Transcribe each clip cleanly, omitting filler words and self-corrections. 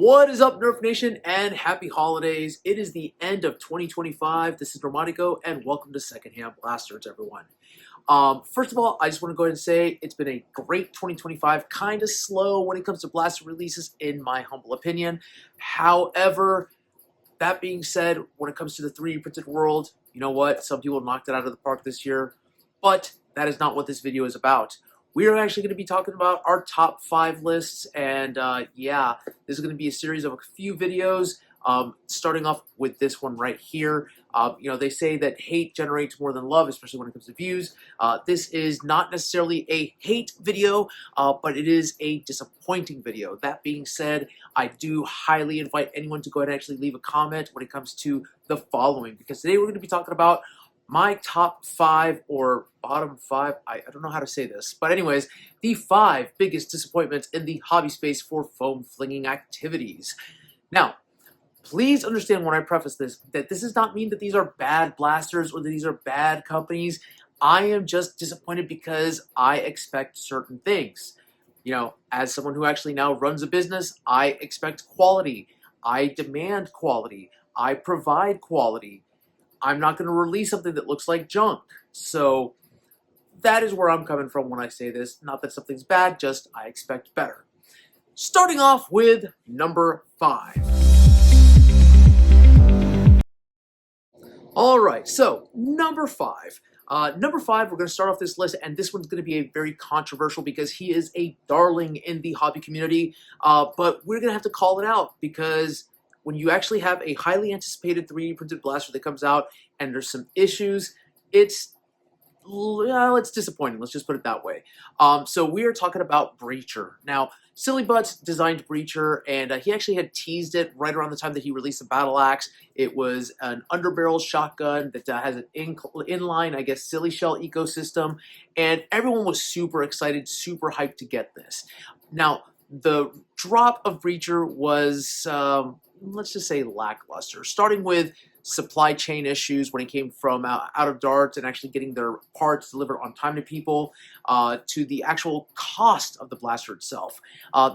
What is up, Nerf Nation, and happy holidays. It is the end of 2025. This is Normatico, and welcome to Secondhand Blasters, everyone. First of all, I just want to go ahead and say it's been a great 2025, kind of slow when it comes to blaster releases, in my humble opinion. However, that being said, when it comes to the 3D printed world, you know what? Some people knocked it out of the park this year, but that is not what this video is about. We are actually going to be talking about our top 5 lists, and yeah, this is going to be a series of a few videos, starting off with this one right here. You know, they say that hate generates more than love, especially when it comes to views. This is not necessarily a hate video, but it is a disappointing video. That being said, I do highly invite anyone to go ahead and actually leave a comment when it comes to the following, because today we're going to be talking about my top 5 or bottom 5, I don't know how to say this, but anyways, the 5 biggest disappointments in the hobby space for foam flinging activities. Now, please understand when I preface this, that this does not mean that these are bad blasters or that these are bad companies. I am just disappointed because I expect certain things. You know, as someone who actually now runs a business, I expect quality. I demand quality. I provide quality. I'm not going to release something that looks like junk. So that is where I'm coming from when I say this. Not that something's bad, just I expect better. Starting off with number 5. All right, so number 5. Number 5, we're going to start off this list, and this one's going to be a very controversial because he is a darling in the hobby community, but we're going to have to call it out because when you actually have a highly anticipated 3D printed blaster that comes out and there's some issues, it's disappointing. Let's just put it that way. So we are talking about Breacher. Now, Silly Butts designed Breacher, and he actually had teased it right around the time that he released the Battle Axe. It was an underbarrel shotgun that has an inline, I guess, silly shell ecosystem, and everyone was super excited, super hyped to get this. Now, the drop of Breacher was, let's just say, lackluster, starting with supply chain issues when it came from out of Darts and actually getting their parts delivered on time to people, to the actual cost of the blaster itself.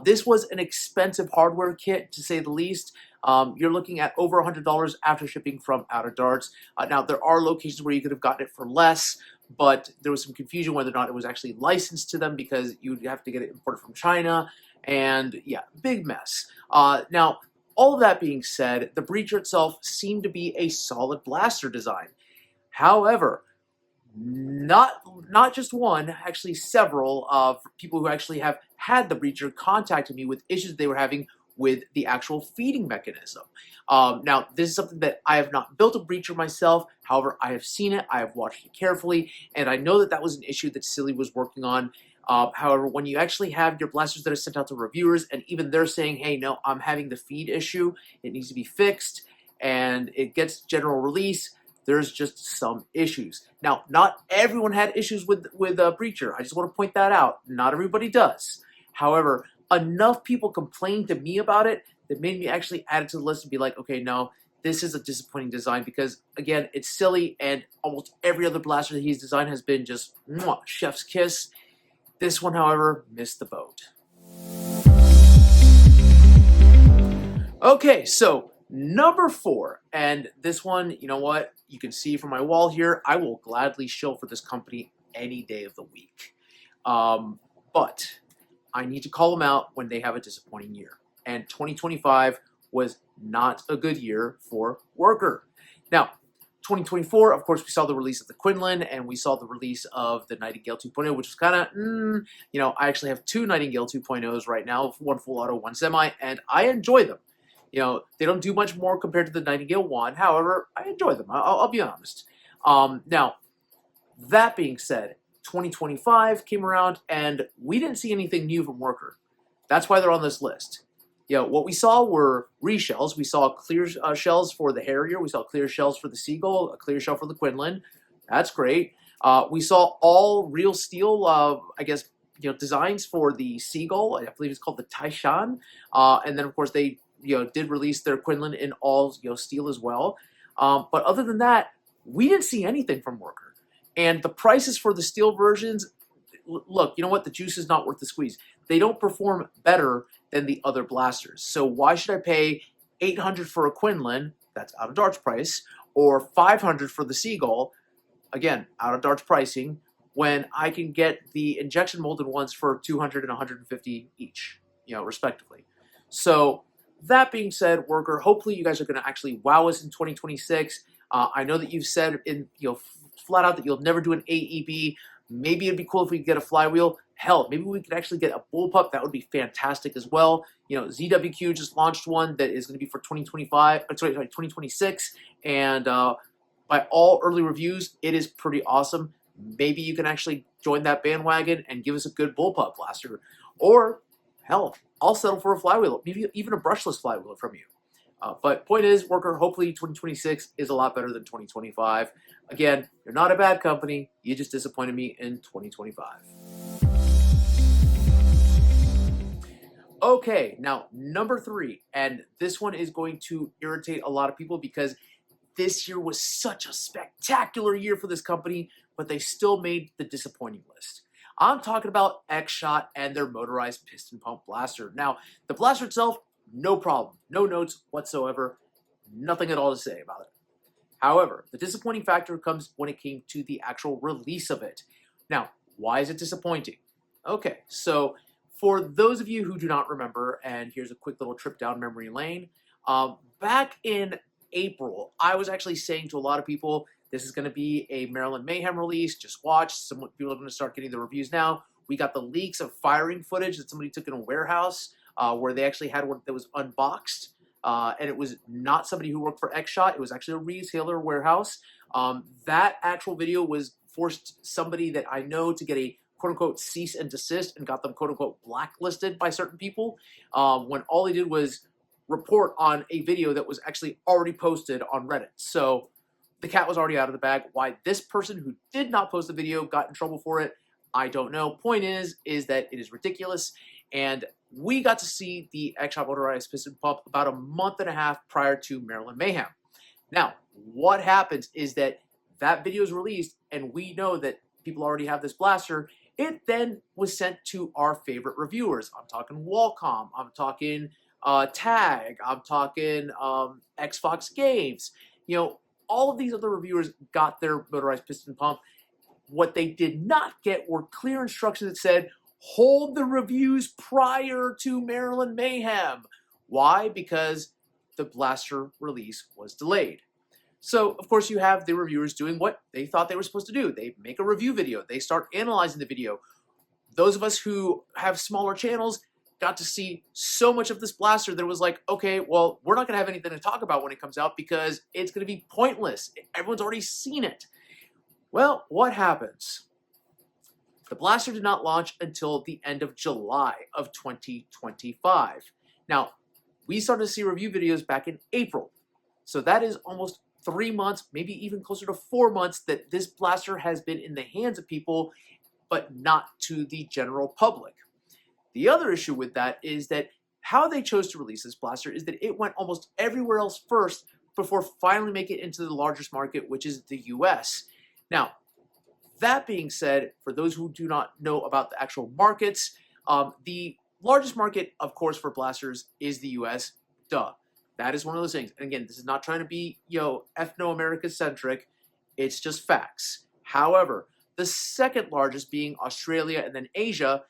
This was an expensive hardware kit, to say the least. You're looking at over $100 after shipping from out of Darts. Now, there are locations where you could have gotten it for less, but there was some confusion whether or not it was actually licensed to them because you'd have to get it imported from China, and yeah, big mess. Now, all of that being said, the Breacher itself seemed to be a solid blaster design. However, not just one, actually several of people who actually have had the Breacher contacted me with issues they were having with the actual feeding mechanism. Now, this is something that I have not built a Breacher myself. However, I have seen it, I have watched it carefully, and I know that that was an issue that Silly was working on. However, when you actually have your blasters that are sent out to reviewers, and even they're saying, hey, no, I'm having the feed issue, it needs to be fixed, and it gets general release, there's just some issues. Now, not everyone had issues with Breacher. I just want to point that out. Not everybody does. However, enough people complained to me about it that made me actually add it to the list and be like, okay, no, this is a disappointing design because, again, it's Silly, and almost every other blaster that he's designed has been just mwah, chef's kiss. This one, however, missed the boat. Okay, so number 4, and this one, you know what? You can see from my wall here, I will gladly shill for this company any day of the week. But I need to call them out when they have a disappointing year. And 2025 was not a good year for Worker. Now, 2024, of course, we saw the release of the Quinlan, and we saw the release of the Nightingale 2.0, which was kind of, you know, I actually have 2 Nightingale 2.0s right now, one full auto, one semi, and I enjoy them. You know, they don't do much more compared to the Nightingale 1, however, I enjoy them, I'll be honest. Now, that being said, 2025 came around, and we didn't see anything new from Worker. That's why they're on this list. You know, what we saw were reshells. We saw clear shells for the Harrier. We saw clear shells for the Seagull, a clear shell for the Quinlan. That's great. We saw all real steel, I guess, you know, designs for the Seagull. I believe it's called the Taishan. And then, of course, they, you know, did release their Quinlan in all, you know, steel as well. But other than that, we didn't see anything from Worker. And the prices for the steel versions look, you know what? The juice is not worth the squeeze. They don't perform better than the other blasters. So why should I pay $800 for a Quinlan, that's out of Dart's price, or $500 for the Seagull, again, out of Dart's pricing, when I can get the injection molded ones for $200 and $150 each, respectively. So that being said, Worker, hopefully you guys are going to actually wow us in 2026. I know that you've said flat out that you'll never do an AEB. Maybe it'd be cool if we could get a flywheel. Hell, maybe we could actually get a bullpup. That would be fantastic as well. ZWQ just launched one that is going to be for 2026, and by all early reviews, it is pretty awesome. Maybe you can actually join that bandwagon and give us a good bullpup blaster. Or, hell, I'll settle for a flywheel, maybe even a brushless flywheel from you. But point is, Worker, hopefully 2026 is a lot better than 2025. Again, you're not a bad company. You just disappointed me in 2025. Okay, now number 3, and this one is going to irritate a lot of people because this year was such a spectacular year for this company, but they still made the disappointing list. I'm talking about X-Shot and their motorized piston pump blaster. Now, the blaster itself, no problem. No notes whatsoever. Nothing at all to say about it. However, the disappointing factor comes when it came to the actual release of it. Now, why is it disappointing? Okay, so for those of you who do not remember, and here's a quick little trip down memory lane, back in April, I was actually saying to a lot of people, this is going to be a Maryland Mayhem release. Just watch. Some people are going to start getting the reviews now. We got the leaks of firing footage that somebody took in a warehouse where they actually had one that was unboxed. And it was not somebody who worked for X-Shot. It was actually a retailer warehouse. That actual video was forced somebody that I know to get a quote-unquote cease and desist and got them quote-unquote blacklisted by certain people when all they did was report on a video that was actually already posted on Reddit. So the cat was already out of the bag. Why this person who did not post the video got in trouble for it, I don't know. Point is that it is ridiculous. And we got to see the X-Shot motorized piston pump about a month and a half prior to Maryland Mayhem. Now, what happens is that video is released, and we know that people already have this blaster. It then was sent to our favorite reviewers. I'm talking Wallcom. I'm talking Tag. I'm talking Xbox Games. All of these other reviewers got their motorized piston pump. What they did not get were clear instructions that said, hold the reviews prior to Maryland Mayhem. Why? Because the blaster release was delayed. So, of course, you have the reviewers doing what they thought they were supposed to do. They make a review video. They start analyzing the video. Those of us who have smaller channels got to see so much of this blaster that it was like, okay, well, we're not going to have anything to talk about when it comes out because it's going to be pointless. Everyone's already seen it. Well, what happens? The blaster did not launch until the end of July of 2025. Now, we started to see review videos back in April. So that is almost 3 months, maybe even closer to 4 months that this blaster has been in the hands of people, but not to the general public. The other issue with that is that how they chose to release this blaster is that it went almost everywhere else first before finally making it into the largest market, which is the US. Now, that being said, for those who do not know about the actual markets, the largest market, of course, for blasters is the US. Duh. That is one of those things. And again, this is not trying to be, ethno-America-centric. It's just facts. However, the second largest being Australia and then Asia,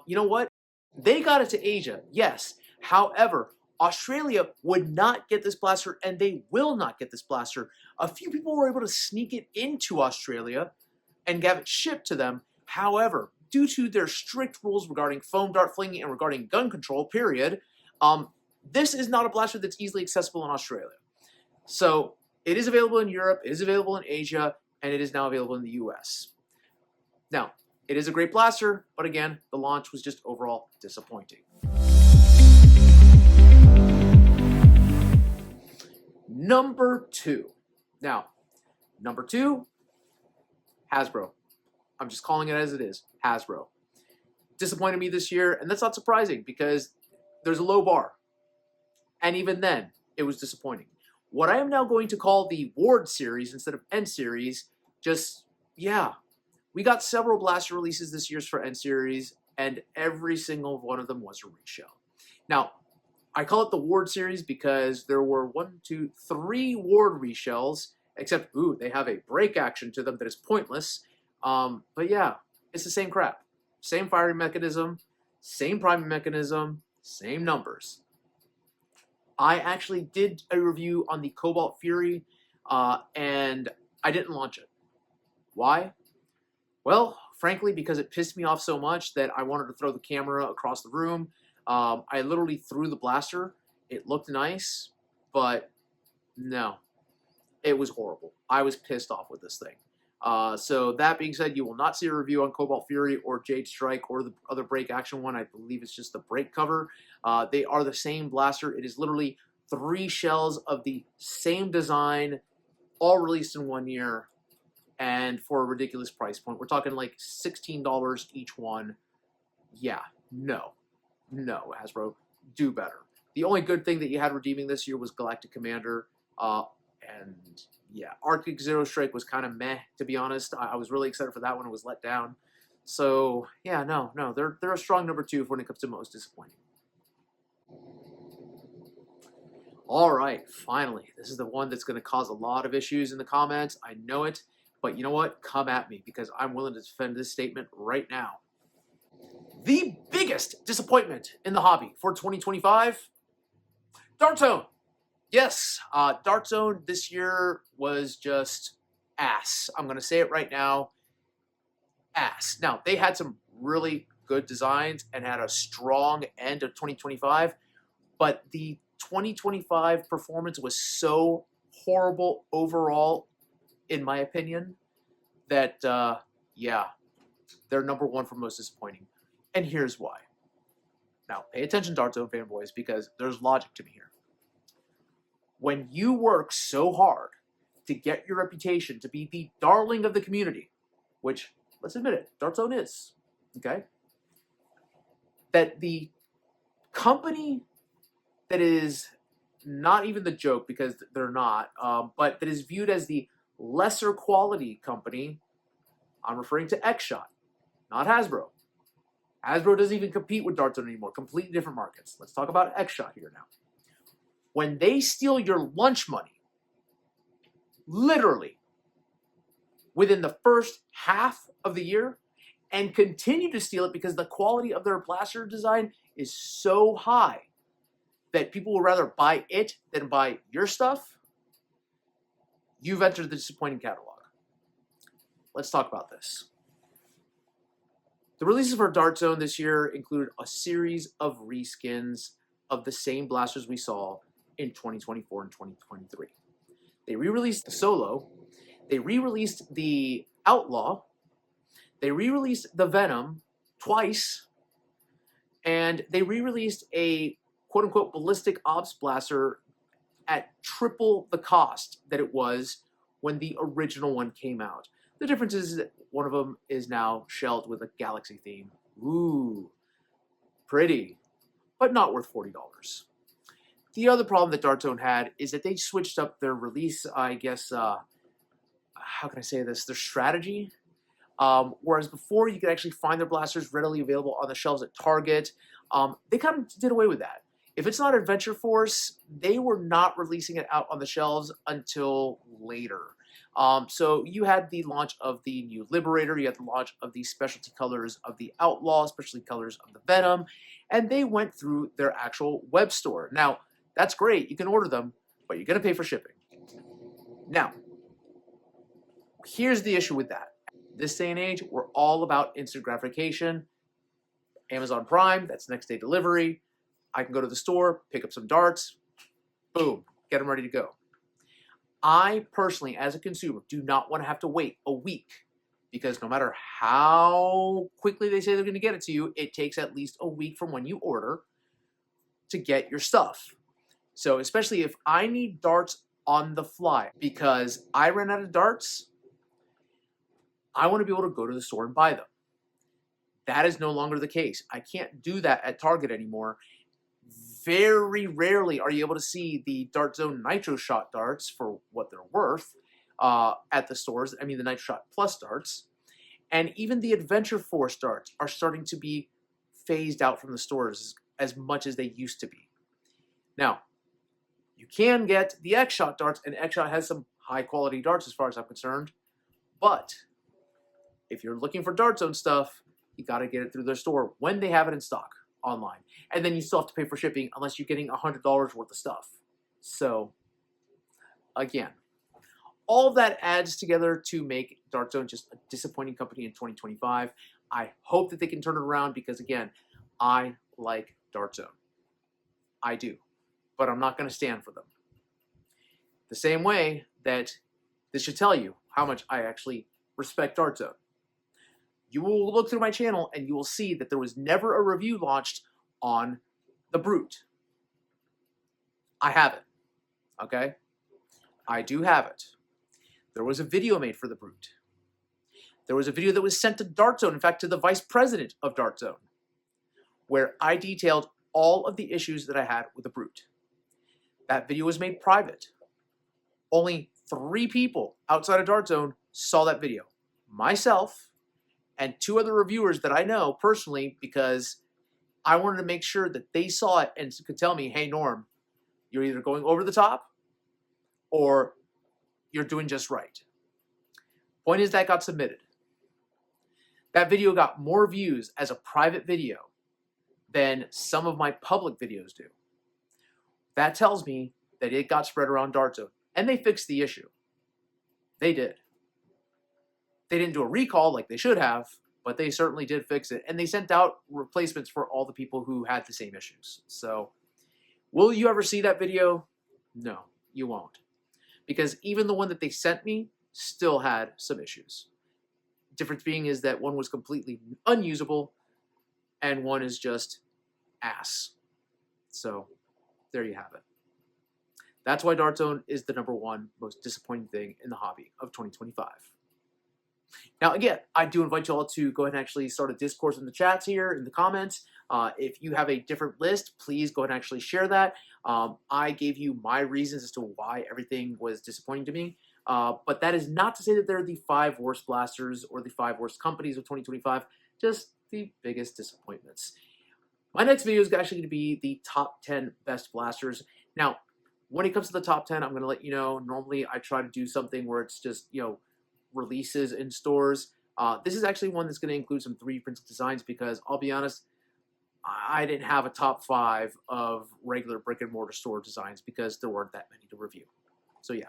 you know what? They got it to Asia, yes. However, Australia would not get this blaster, and they will not get this blaster. A few people were able to sneak it into Australia and have it shipped to them. However, due to their strict rules regarding foam dart flinging and regarding gun control, period, this is not a blaster that's easily accessible in Australia. So it is available in Europe, it is available in Asia, and it is now available in the US. Now, it is a great blaster, but again, the launch was just overall disappointing. Number 2. Now, number 2, Hasbro. I'm just calling it as it is, Hasbro. Disappointed me this year, and that's not surprising because there's a low bar. And even then, it was disappointing. What I am now going to call the Ward series instead of N series, We got several blaster releases this year for N Series, and every single one of them was a reshell. Now, I call it the Ward series because there were 3 Ward reshells, except, ooh, they have a break action to them that is pointless. But yeah, it's the same crap. Same firing mechanism, same priming mechanism, same numbers. I actually did a review on the Cobalt Fury, and I didn't launch it. Why? Well, frankly, because it pissed me off so much that I wanted to throw the camera across the room. I literally threw the blaster. It looked nice, but no, it was horrible. I was pissed off with this thing. So that being said, you will not see a review on Cobalt Fury or Jade Strike or the other break action one. I believe it's just the break cover. They are the same blaster. It is literally 3 shells of the same design, all released in 1 year, and for a ridiculous price point. We're talking like $16 each one. Yeah, no, Hasbro, do better. The only good thing that you had redeeming this year was Galactic Commander, and yeah, Arctic Zero Strike was kind of meh, to be honest. I was really excited for that one. It was let down. So yeah, no, they're a strong number 2 when it comes to most disappointing. All right, finally, this is the one that's going to cause a lot of issues in the comments. I know it, but you know what? Come at me, because I'm willing to defend this statement right now. The biggest disappointment in the hobby for 2025, Dart Zone. Yes, Dart Zone this year was just ass. I'm going to say it right now, ass. Now, they had some really good designs and had a strong end of 2025, but the 2025 performance was so horrible overall, in my opinion, that, yeah, they're number 1 for most disappointing. And here's why. Now, pay attention, Dart Zone fanboys, because there's logic to me here. When you work so hard to get your reputation to be the darling of the community, which, let's admit it, Dart Zone is, okay? That the company that is not even the joke, because they're not, but that is viewed as the lesser quality company, I'm referring to X-Shot, not Hasbro. Hasbro doesn't even compete with Dart Zone anymore. Completely different markets. Let's talk about X-Shot here now. When they steal your lunch money, literally, within the first half of the year, and continue to steal it because the quality of their blaster design is so high that people will rather buy it than buy your stuff, you've entered the disappointing catalog. Let's talk about this. The releases for Dart Zone this year included a series of reskins of the same blasters we saw in 2024 and 2023. They re-released the Solo, they re-released the Outlaw, they re-released the Venom twice, and they re-released a quote-unquote ballistic ops blaster at triple the cost that it was when the original one came out. The difference is that one of them is now shelled with a galaxy theme. Ooh, pretty, but not worth $40. The other problem that Dart Zone had is that they switched up their release, I guess, how can I say this, their strategy. Whereas before you could actually find their blasters readily available on the shelves at Target, they kind of did away with that. If it's not Adventure Force, they were not releasing it out on the shelves until later. So you had the launch of the new Liberator, you had the launch of the specialty colors of the Outlaw, specialty colors of the Venom, and they went through their actual web store. Now, that's great, you can order them, but you're going to pay for shipping. Now, here's the issue with that. This day and age, we're all about instant gratification. Amazon Prime, that's next day delivery. I can go to the store, pick up some darts, boom, get them ready to go. I personally, as a consumer, do not want to have to wait a week, because no matter how quickly they say they're going to get it to you, it takes at least a week from when you order to get your stuff. So especially if I need darts on the fly because I ran out of darts, I want to be able to go to the store and buy them. That is no longer the case. I can't do that at Target anymore. Very rarely are you able to see the Dart Zone Nitro Shot darts for what they're worth at the stores. I mean, the Nitro Shot Plus darts. And even the Adventure Force darts are starting to be phased out from the stores as much as they used to be. Now, you can get the X-Shot darts, and X-Shot has some high-quality darts as far as I'm concerned. But if you're looking for Dart Zone stuff, you got to get it through their store when they have it in stock online. And then you still have to pay for shipping unless you're getting $100 worth of stuff. So, again, all of that adds together to make Dart Zone just a disappointing company in 2025. I hope that they can turn it around because, again, I like Dart Zone. I do. But I'm not going to stand for them. The same way that this should tell you how much I actually respect Dart Zone. You will look through my channel and you will see that there was never a review launched on the Brute. I have it. Okay? I do have it. There was a video made for the Brute. There was a video that was sent to Dart Zone, in fact, to the vice president of Dart Zone, where I detailed all of the issues that I had with the Brute. That video was made private. Only 3 people outside of Dart Zone saw that video. Myself and 2 other reviewers that I know personally, because I wanted to make sure that they saw it and could tell me, hey, Norm, you're either going over the top or you're doing just right. Point is, that got submitted. That video got more views as a private video than some of my public videos do. That tells me that it got spread around Dart Zone, and they fixed the issue. They did. They didn't do a recall like they should have, but they certainly did fix it, and they sent out replacements for all the people who had the same issues. So, will you ever see that video? No, you won't. Because even the one that they sent me still had some issues. Difference being is that one was completely unusable, and one is just ass. So, there you have it. That's why Dart Zone is the #1 most disappointing thing in the hobby of 2025. Now, again, I do invite you all to go ahead and actually start a discourse in the chats here, in the comments. If you have a different list, please go ahead and actually share that. I gave you my reasons as to why everything was disappointing to me. But that is not to say that they're the 5 worst blasters or the 5 worst companies of 2025, just the biggest disappointments. My next video is actually going to be the top 10 best blasters. Now, when it comes to the top 10, I'm going to let you know, normally I try to do something where it's just, releases in stores. This is actually one that's going to include some 3D printed designs because I'll be honest, I didn't have a top 5 of regular brick and mortar store designs because there weren't that many to review. So yeah,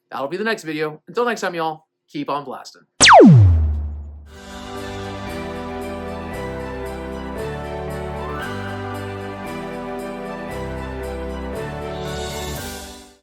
that'll be the next video. Until next time, y'all, keep on blasting.